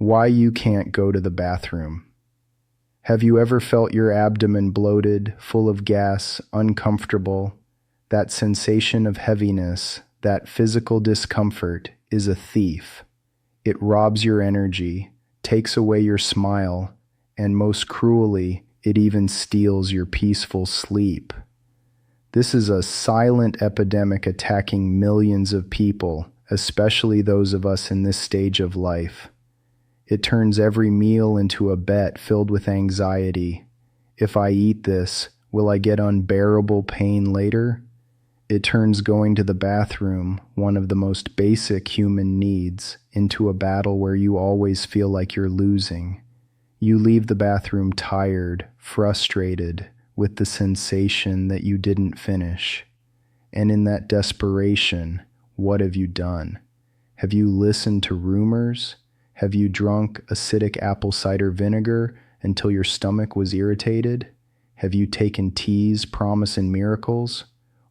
Why you can't go to the bathroom. Have you ever felt your abdomen bloated, full of gas, uncomfortable? That sensation of heaviness, that physical discomfort, is a thief. It robs your energy, takes away your smile, and most cruelly, it even steals your peaceful sleep. This is a silent epidemic attacking millions of people, especially those of us in this stage of life. It turns every meal into a bet filled with anxiety. If I eat this, will I get unbearable pain later? It turns going to the bathroom, one of the most basic human needs, into a battle where you always feel like you're losing. You leave the bathroom tired, frustrated, with the sensation that you didn't finish. And in that desperation, what have you done? Have you listened to rumors? Have you drunk acidic apple cider vinegar until your stomach was irritated? Have you taken teas promising miracles?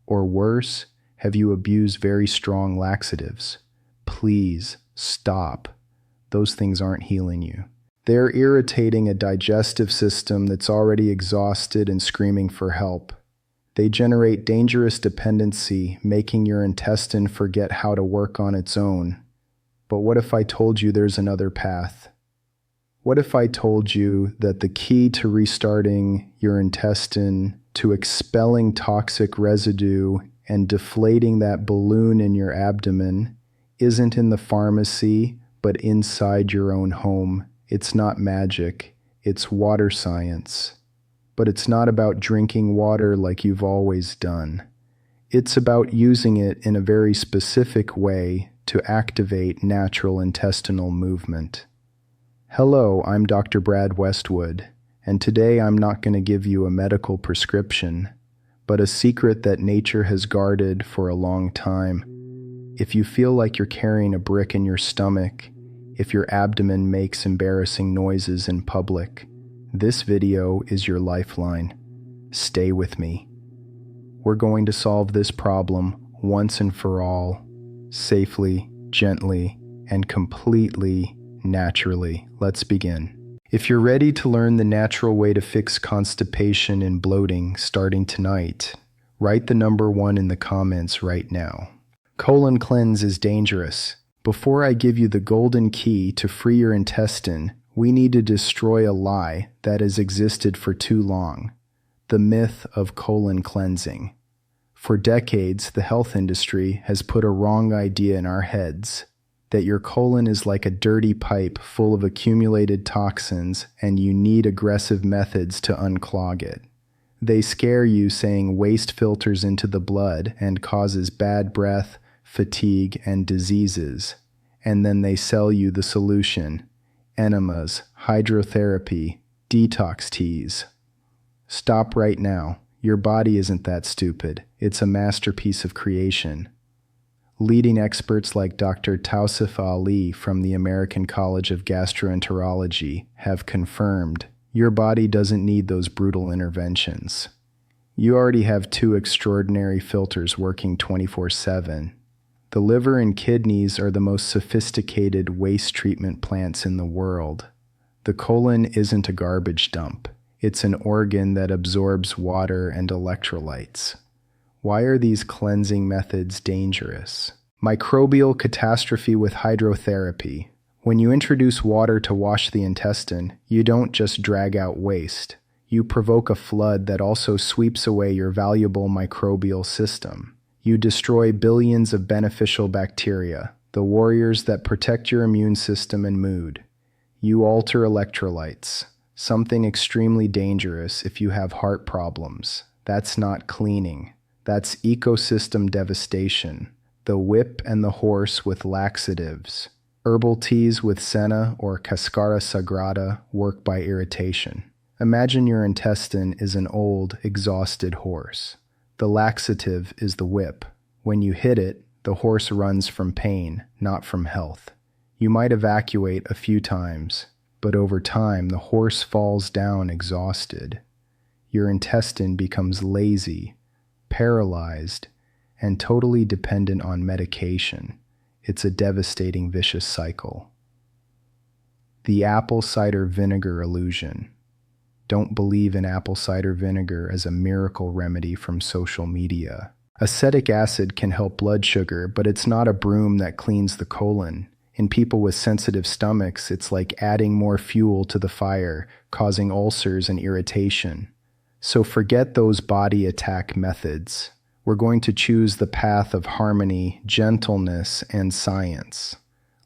Or worse, have you abused very strong laxatives? Please stop. Those things aren't healing you. They're irritating a digestive system that's already exhausted and screaming for help. They generate dangerous dependency, making your intestine forget how to work on its own. But what if I told you there's another path? What if I told you that the key to restarting your intestine, to expelling toxic residue and deflating that balloon in your abdomen, isn't in the pharmacy, but inside your own home? It's not magic, it's water science. But it's not about drinking water like you've always done. It's about using it in a very specific way to activate natural intestinal movement. Hello, I'm Dr. Brad Westwood, and today I'm not going to give you a medical prescription, but a secret that nature has guarded for a long time. If you feel like you're carrying a brick in your stomach, if your abdomen makes embarrassing noises in public, this video is your lifeline. Stay with me. We're going to solve this problem once and for all, safely, gently, and completely naturally. Let's begin. If you're ready to learn the natural way to fix constipation and bloating starting tonight, write the number 1 in the comments right now. Colon cleanse is dangerous. Before I give you the golden key to free your intestine, we need to destroy a lie that has existed for too long, the myth of colon cleansing. For decades, the health industry has put a wrong idea in our heads, that your colon is like a dirty pipe full of accumulated toxins and you need aggressive methods to unclog it. They scare you saying waste filters into the blood and causes bad breath, fatigue, and diseases. And then they sell you the solution: enemas, hydrotherapy, detox teas. Stop right now. Your body isn't that stupid. It's a masterpiece of creation. Leading experts like Dr. Tausif Ali from the American College of Gastroenterology have confirmed your body doesn't need those brutal interventions. You already have 2 extraordinary filters working 24/7. The liver and kidneys are the most sophisticated waste treatment plants in the world. The colon isn't a garbage dump. It's an organ that absorbs water and electrolytes. Why are these cleansing methods dangerous? Microbial catastrophe with hydrotherapy. When you introduce water to wash the intestine, you don't just drag out waste. You provoke a flood that also sweeps away your valuable microbial system. You destroy billions of beneficial bacteria, the warriors that protect your immune system and mood. You alter electrolytes, something extremely dangerous if you have heart problems. That's not cleaning. That's ecosystem devastation. The whip and the horse with laxatives. Herbal teas with senna or cascara sagrada work by irritation. Imagine your intestine is an old, exhausted horse. The laxative is the whip. When you hit it, the horse runs from pain, not from health. You might evacuate a few times, but over time the horse falls down exhausted. Your intestine becomes lazy, paralyzed, and totally dependent on medication. It's a devastating vicious cycle. The apple cider vinegar illusion. Don't believe in apple cider vinegar as a miracle remedy from social media. Acetic acid can help blood sugar, but it's not a broom that cleans the colon. In people with sensitive stomachs, it's like adding more fuel to the fire, causing ulcers and irritation. So forget those body attack methods. We're going to choose the path of harmony, gentleness, and science.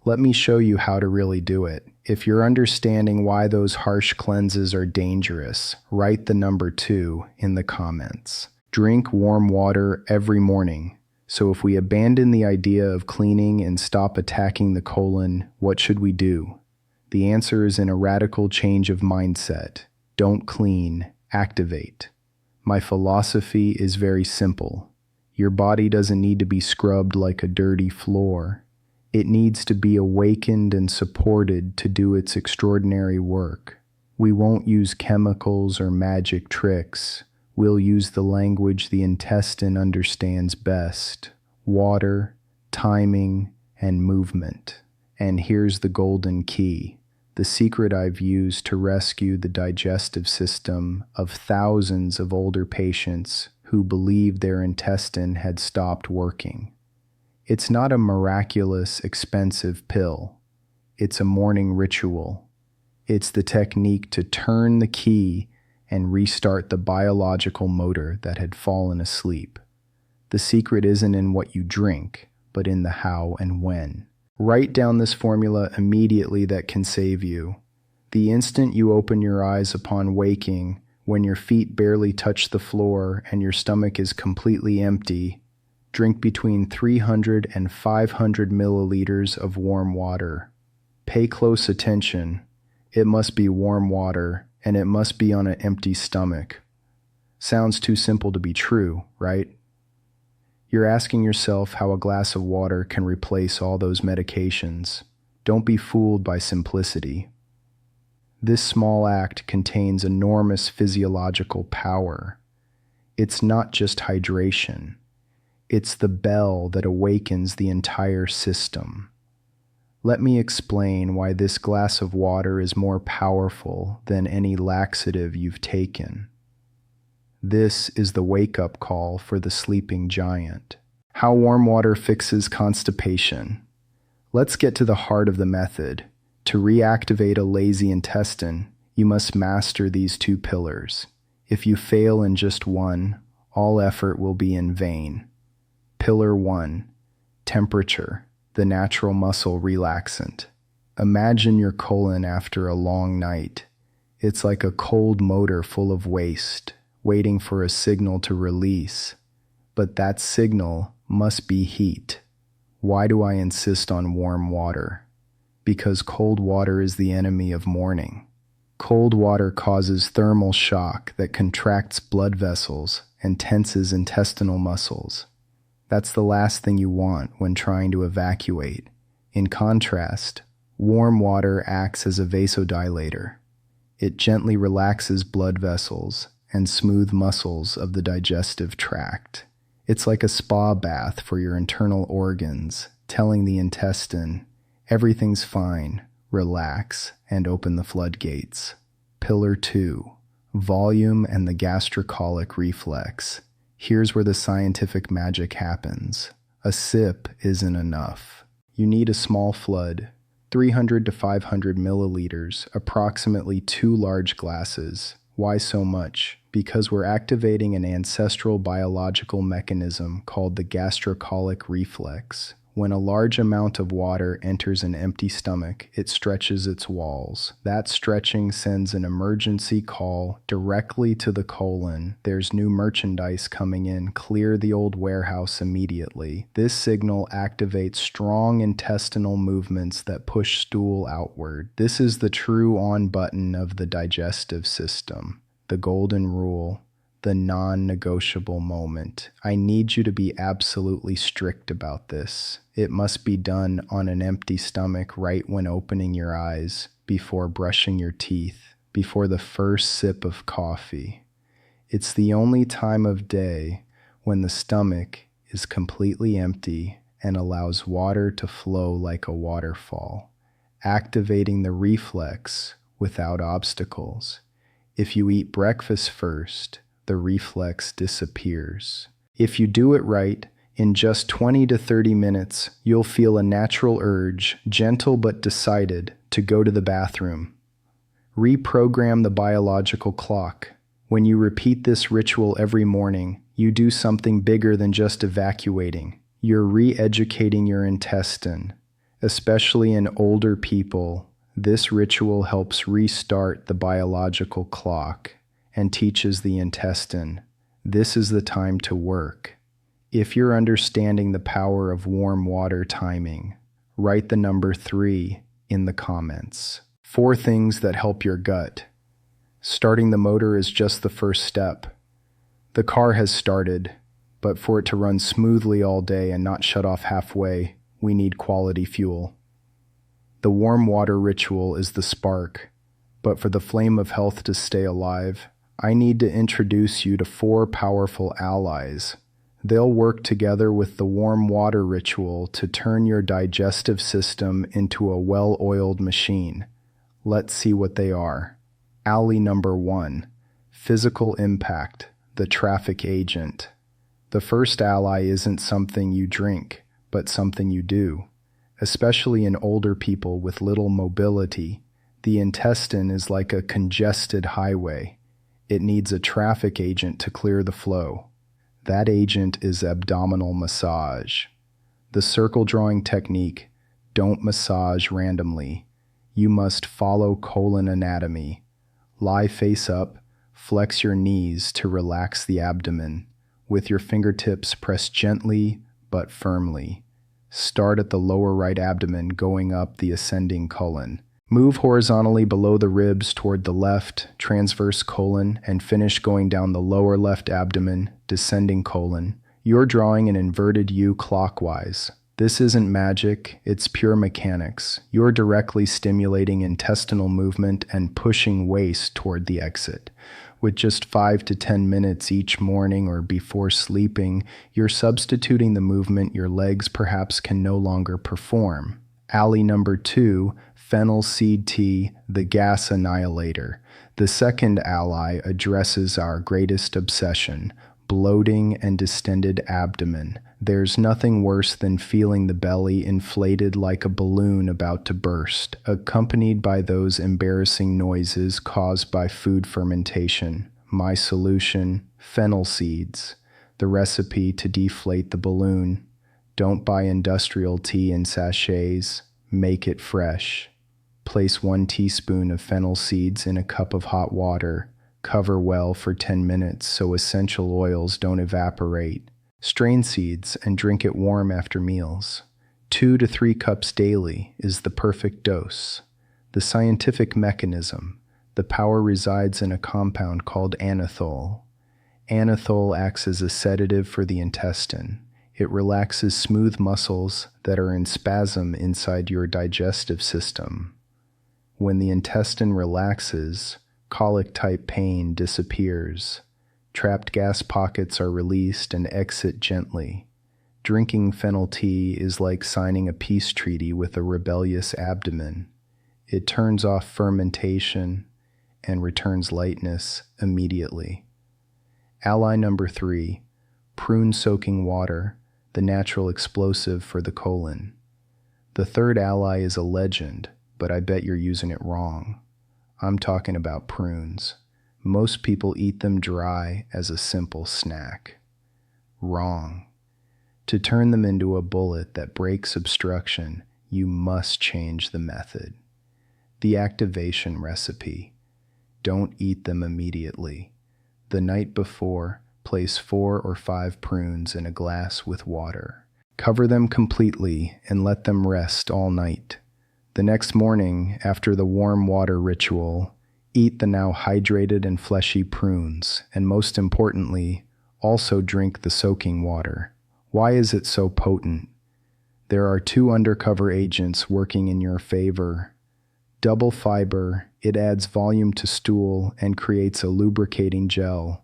Let me show you how to really do it. If you're understanding why those harsh cleanses are dangerous, write the number 2 in the comments. Drink warm water every morning. So if we abandon the idea of cleaning and stop attacking the colon, what should we do? The answer is in a radical change of mindset. Don't clean, activate. My philosophy is very simple. Your body doesn't need to be scrubbed like a dirty floor. It needs to be awakened and supported to do its extraordinary work. We won't use chemicals or magic tricks. We'll use the language the intestine understands best: water, timing, and movement. And here's the golden key, the secret I've used to rescue the digestive system of thousands of older patients who believed their intestine had stopped working. It's not a miraculous, expensive pill. It's a morning ritual. It's the technique to turn the key and restart the biological motor that had fallen asleep. The secret isn't in what you drink, but in the how and when. Write down this formula immediately that can save you. The instant you open your eyes upon waking, when your feet barely touch the floor and your stomach is completely empty, drink between 300 and 500 milliliters of warm water. Pay close attention. It must be warm water, and it must be on an empty stomach. Sounds too simple to be true, right? You're asking yourself how a glass of water can replace all those medications. Don't be fooled by simplicity. This small act contains enormous physiological power. It's not just hydration. It's the bell that awakens the entire system. Let me explain why this glass of water is more powerful than any laxative you've taken. This is the wake-up call for the sleeping giant. How warm water fixes constipation. Let's get to the heart of the method. To reactivate a lazy intestine, you must master these 2 pillars. If you fail in just one, all effort will be in vain. Pillar 1, temperature, the natural muscle relaxant. Imagine your colon after a long night. It's like a cold motor full of waste, waiting for a signal to release. But that signal must be heat. Why do I insist on warm water? Because cold water is the enemy of morning. Cold water causes thermal shock that contracts blood vessels and tenses intestinal muscles. That's the last thing you want when trying to evacuate. In contrast, warm water acts as a vasodilator. It gently relaxes blood vessels and smooth muscles of the digestive tract. It's like a spa bath for your internal organs, telling the intestine, everything's fine, relax, and open the floodgates. Pillar 2, volume and the gastrocolic reflex. Here's where the scientific magic happens. A sip isn't enough. You need a small flood, 300 to 500 milliliters, approximately 2 large glasses. Why so much? Because we're activating an ancestral biological mechanism called the gastrocolic reflex. When a large amount of water enters an empty stomach, it stretches its walls. That stretching sends an emergency call directly to the colon. There's new merchandise coming in. Clear the old warehouse immediately. This signal activates strong intestinal movements that push stool outward. This is the true on button of the digestive system. The golden rule. The non-negotiable moment. I need you to be absolutely strict about this. It must be done on an empty stomach right when opening your eyes, before brushing your teeth, before the first sip of coffee. It's the only time of day when the stomach is completely empty and allows water to flow like a waterfall. activating the reflex without obstacles. If you eat breakfast first, the reflex disappears. If you do it right, in just 20 to 30 minutes, you'll feel a natural urge, gentle but decided, to go to the bathroom. Reprogram the biological clock. When you repeat this ritual every morning, you do something bigger than just evacuating. You're re-educating your intestine. Especially in older people, this ritual helps restart the biological clock and teaches the intestine, this is the time to work. If you're understanding the power of warm water timing, write the number 3 in the comments. 4 things that help your gut. Starting the motor is just the first step. The car has started, but for it to run smoothly all day and not shut off halfway, we need quality fuel. The warm water ritual is the spark, but for the flame of health to stay alive, I need to introduce you to 4 powerful allies. They'll work together with the warm water ritual to turn your digestive system into a well-oiled machine. Let's see what they are. Ally number 1, physical impact, the traffic agent. The first ally isn't something you drink, but something you do. Especially in older people with little mobility, the intestine is like a congested highway. It needs a traffic agent to clear the flow. That agent is abdominal massage. The circle drawing technique, don't massage randomly. You must follow colon anatomy. Lie face up, flex your knees to relax the abdomen. With your fingertips, press gently but firmly. Start at the lower right abdomen going up the ascending colon. Move horizontally below the ribs toward the left, transverse colon, and finish going down the lower left abdomen, descending colon. You're drawing an inverted U clockwise. This isn't magic, it's pure mechanics. You're directly stimulating intestinal movement and pushing waste toward the exit. With just 5 to 10 minutes each morning or before sleeping, you're substituting the movement your legs perhaps can no longer perform. Ally number 2, Fennel seed tea, the gas annihilator. The second ally addresses our greatest obsession, bloating and distended abdomen. There's nothing worse than feeling the belly inflated like a balloon about to burst, accompanied by those embarrassing noises caused by food fermentation. My solution, fennel seeds. The recipe to deflate the balloon. Don't buy industrial tea in sachets. Make it fresh. Place 1 teaspoon of fennel seeds in a cup of hot water. Cover well for 10 minutes so essential oils don't evaporate. Strain seeds and drink it warm after meals. 2 to 3 cups daily is the perfect dose. The scientific mechanism. The power resides in a compound called anethole. Anethole acts as a sedative for the intestine. It relaxes smooth muscles that are in spasm inside your digestive system. When the intestine relaxes, colic-type pain disappears. Trapped gas pockets are released and exit gently. Drinking fennel tea is like signing a peace treaty with a rebellious abdomen. It turns off fermentation and returns lightness immediately. Ally number 3, prune soaking water, the natural explosive for the colon. The third ally is a legend, but I bet you're using it wrong. I'm talking about prunes. Most people eat them dry as a simple snack. Wrong. To turn them into a bullet that breaks obstruction, you must change the method. The activation recipe. Don't eat them immediately. The night before, place 4 or 5 prunes in a glass with water. Cover them completely and let them rest all night. The next morning, after the warm water ritual, eat the now hydrated and fleshy prunes, and most importantly, also drink the soaking water. Why is it so potent? There are 2 undercover agents working in your favor. Double fiber, it adds volume to stool and creates a lubricating gel.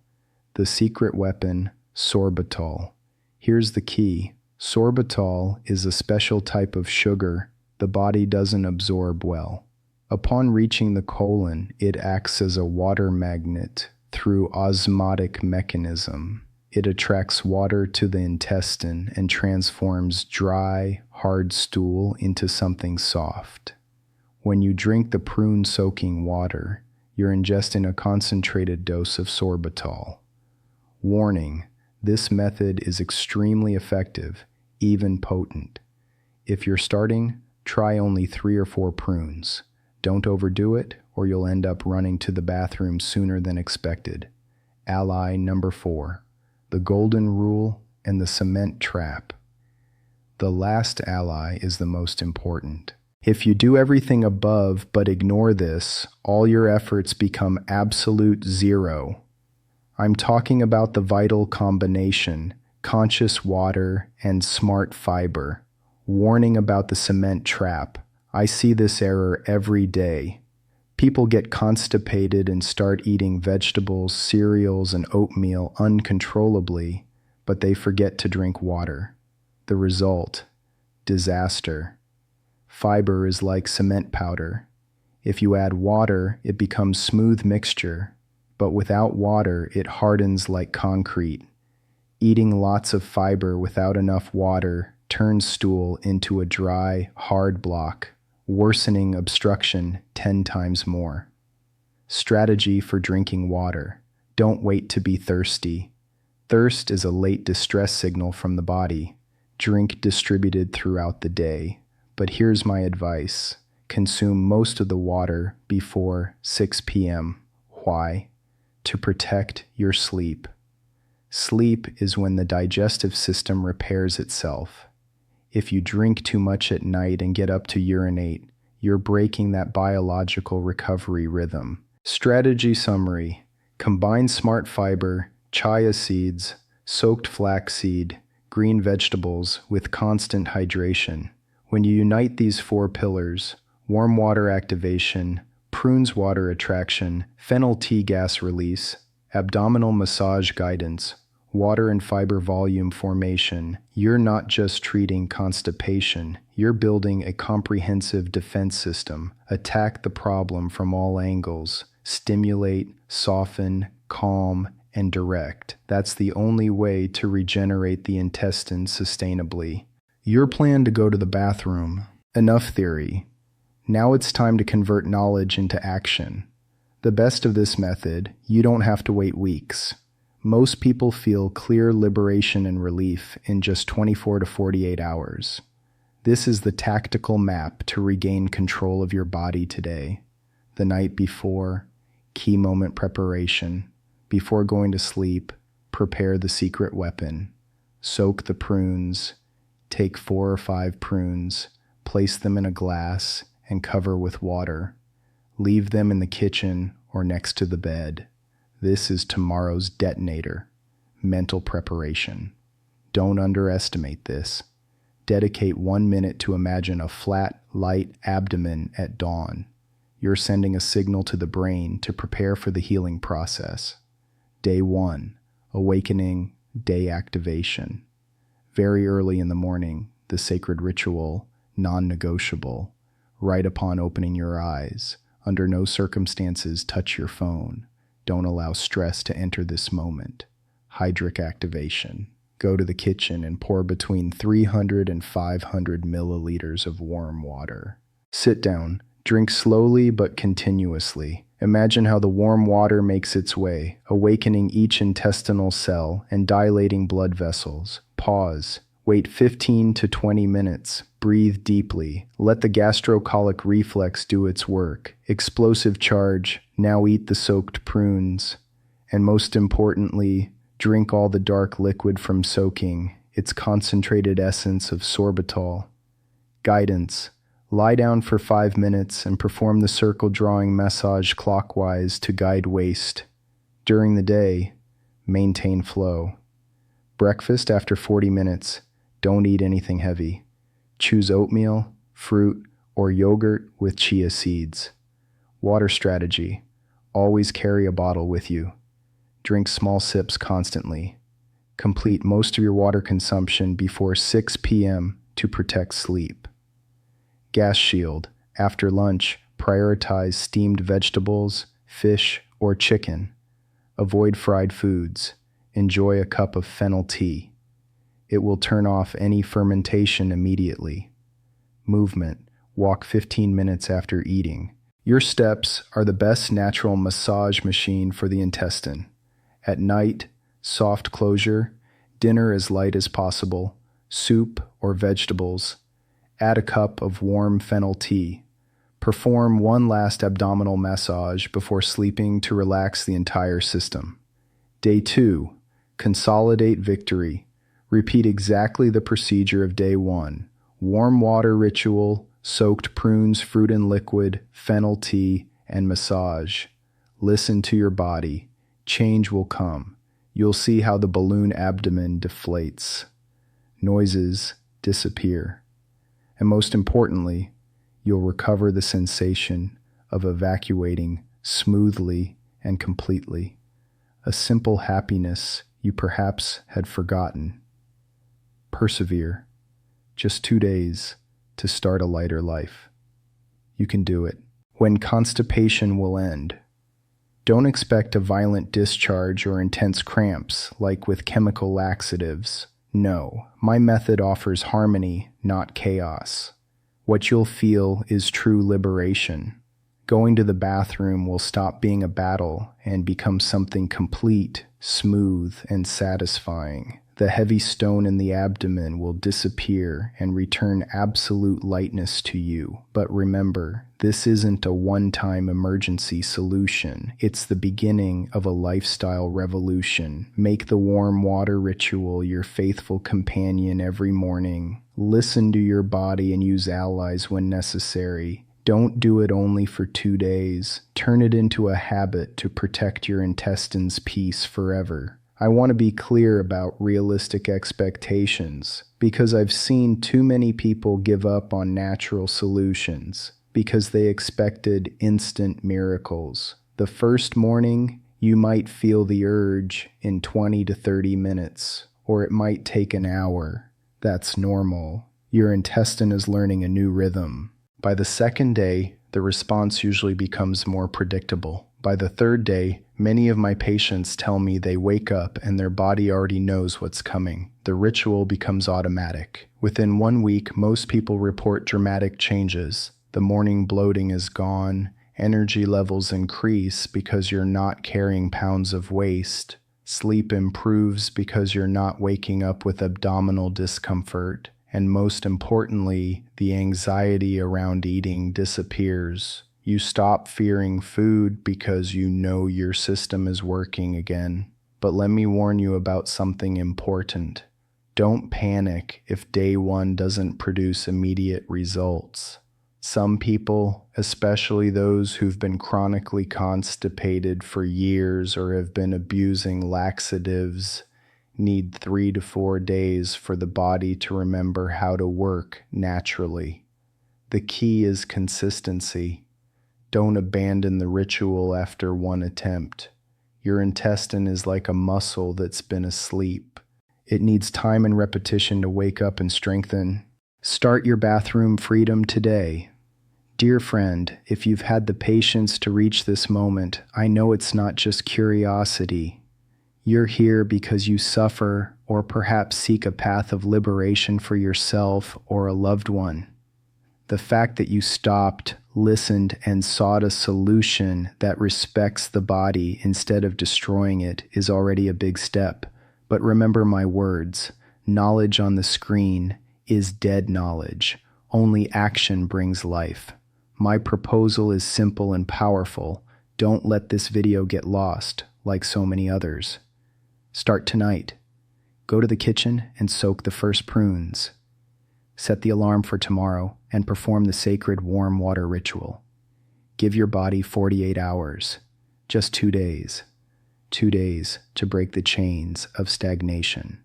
The secret weapon, sorbitol. Here's the key. Sorbitol is a special type of sugar, the body doesn't absorb well. Upon reaching the colon, it acts as a water magnet through osmotic mechanism. It attracts water to the intestine and transforms dry, hard stool into something soft. When you drink the prune soaking water, you're ingesting a concentrated dose of sorbitol. Warning, this method is extremely effective, even potent. If you're starting, try only 3 or 4 prunes. Don't overdo it, or you'll end up running to the bathroom sooner than expected. Ally number 4, the golden rule and the cement trap. The last ally is the most important. If you do everything above but ignore this, all your efforts become absolute zero. I'm talking about the vital combination, conscious water and smart fiber. Warning about the cement trap. I see this error every day. People get constipated and start eating vegetables, cereals, and oatmeal uncontrollably, but they forget to drink water. The result: disaster. Fiber is like cement powder. If you add water, it becomes smooth mixture, but without water, it hardens like concrete. Eating lots of fiber without enough water turns stool into a dry, hard block, worsening obstruction 10 times more. Strategy for drinking water. Don't wait to be thirsty. Thirst is a late distress signal from the body. Drink distributed throughout the day. But here's my advice. Consume most of the water before 6 p.m. Why? To protect your sleep. Sleep is when the digestive system repairs itself. If you drink too much at night and get up to urinate, you're breaking that biological recovery rhythm. Strategy summary: combine smart fiber, chia seeds, soaked flaxseed, green vegetables with constant hydration. When you unite these 4 pillars, warm water activation, prunes water attraction, fennel tea gas release, abdominal massage guidance, water and fiber volume formation, you're not just treating constipation, you're building a comprehensive defense system. Attack the problem from all angles. Stimulate, soften, calm, and direct. That's the only way to regenerate the intestine sustainably. Your plan to go to the bathroom. Enough theory. Now it's time to convert knowledge into action. The best of this method, you don't have to wait weeks. Most people feel clear liberation and relief in just 24 to 48 hours. This is the tactical map to regain control of your body today. The night before, key moment preparation. Before going to sleep, prepare the secret weapon. Soak the prunes. Take 4 or 5 prunes, place them in a glass, and cover with water. Leave them in the kitchen or next to the bed. This is tomorrow's detonator. Mental preparation. Don't underestimate this. Dedicate 1 minute to imagine a flat, light abdomen at dawn. You're sending a signal to the brain to prepare for the healing process. Day 1, awakening, day activation. Very early in the morning, the sacred ritual, non-negotiable. Right upon opening your eyes, under no circumstances touch your phone. Don't allow stress to enter this moment. Hydric activation. Go to the kitchen and pour between 300 and 500 milliliters of warm water. Sit down. Drink slowly but continuously. Imagine how the warm water makes its way, awakening each intestinal cell and dilating blood vessels. Pause. Wait 15 to 20 minutes. Breathe deeply. Let the gastrocolic reflex do its work. Explosive charge. Now eat the soaked prunes. And most importantly, drink all the dark liquid from soaking, its concentrated essence of sorbitol. Guidance. Lie down for 5 minutes and perform the circle drawing massage clockwise to guide waste. During the day, maintain flow. Breakfast after 40 minutes. Don't eat anything heavy. Choose oatmeal, fruit, or yogurt with chia seeds. Water strategy. Always carry a bottle with you. Drink small sips constantly. Complete most of your water consumption before 6 p.m. to protect sleep. Gas shield. After lunch, prioritize steamed vegetables, fish, or chicken. Avoid fried foods. Enjoy a cup of fennel tea. It will turn off any fermentation immediately. Movement. Walk 15 minutes after eating. Your steps are the best natural massage machine for the intestine. At night, soft closure, dinner as light as possible, soup or vegetables. Add a cup of warm fennel tea. Perform one last abdominal massage before sleeping to relax the entire system. Day 2. Consolidate victory. Repeat exactly the procedure of day 1. Warm water ritual, soaked prunes, fruit and liquid, fennel tea, and massage. Listen to your body. Change will come. You'll see how the balloon abdomen deflates. Noises disappear. And most importantly, you'll recover the sensation of evacuating smoothly and completely. A simple happiness you perhaps had forgotten. Persevere. Just 2 days to start a lighter life. You can do it. When constipation will end. Don't expect a violent discharge or intense cramps like with chemical laxatives. No, my method offers harmony, not chaos. What you'll feel is true liberation. Going to the bathroom will stop being a battle and become something complete, smooth, and satisfying. The heavy stone in the abdomen will disappear and return absolute lightness to you. But remember, this isn't a one-time emergency solution. It's the beginning of a lifestyle revolution. Make the warm water ritual your faithful companion every morning. Listen to your body and use allies when necessary. Don't do it only for 2 days. Turn it into a habit to protect your intestines' peace forever. I want to be clear about realistic expectations because I've seen too many people give up on natural solutions because they expected instant miracles. The first morning, you might feel the urge in 20 to 30 minutes, or it might take an hour. That's normal. Your intestine is learning a new rhythm. By the second day, the response usually becomes more predictable. By the third day, many of my patients tell me they wake up and their body already knows what's coming. The ritual becomes automatic. Within 1 week, most people report dramatic changes. The morning bloating is gone, energy levels increase because you're not carrying pounds of waste. Sleep improves because you're not waking up with abdominal discomfort. And most importantly, the anxiety around eating disappears. You stop fearing food because you know your system is working again. But let me warn you about something important. Don't panic if day 1 doesn't produce immediate results. Some people, especially those who've been chronically constipated for years or have been abusing laxatives, need 3 to 4 days for the body to remember how to work naturally. The key is consistency. Don't abandon the ritual after 1 attempt. Your intestine is like a muscle that's been asleep. It needs time and repetition to wake up and strengthen. Start your bathroom freedom today. Dear friend, if you've had the patience to reach this moment, I know it's not just curiosity. You're here because you suffer or perhaps seek a path of liberation for yourself or a loved one. The fact that you stopped, listened, and sought a solution that respects the body instead of destroying it is already a big step. But remember my words, knowledge on the screen is dead knowledge. Only action brings life. My proposal is simple and powerful. Don't let this video get lost, like so many others. Start tonight. Go to the kitchen and soak the first prunes. Set the alarm for tomorrow and perform the sacred warm water ritual. Give your body 48 hours, just 2 days. 2 days to break the chains of stagnation.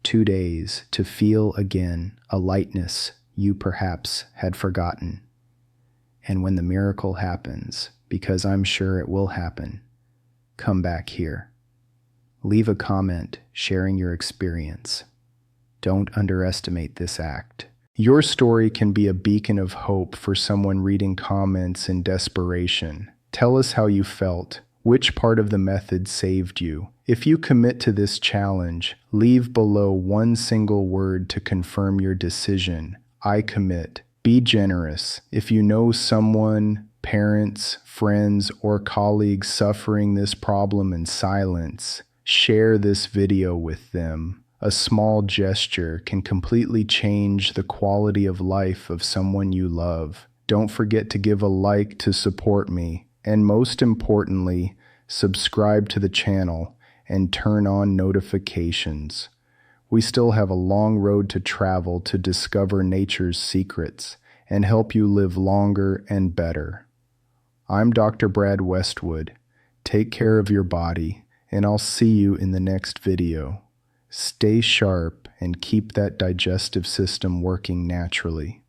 2 days to feel again a lightness you perhaps had forgotten. And when the miracle happens, because I'm sure it will happen, come back here. Leave a comment sharing your experience. Don't underestimate this act. Your story can be a beacon of hope for someone reading comments in desperation. Tell us how you felt. Which part of the method saved you? If you commit to this challenge, leave below one single word to confirm your decision. I commit. Be generous. If you know someone, parents, friends, or colleagues suffering this problem in silence, share this video with them. A small gesture can completely change the quality of life of someone you love. Don't forget to give a like to support me, and most importantly, subscribe to the channel and turn on notifications. We still have a long road to travel to discover nature's secrets and help you live longer and better. I'm Dr. Brad Westwood. Take care of your body, and I'll see you in the next video. Stay sharp and keep that digestive system working naturally.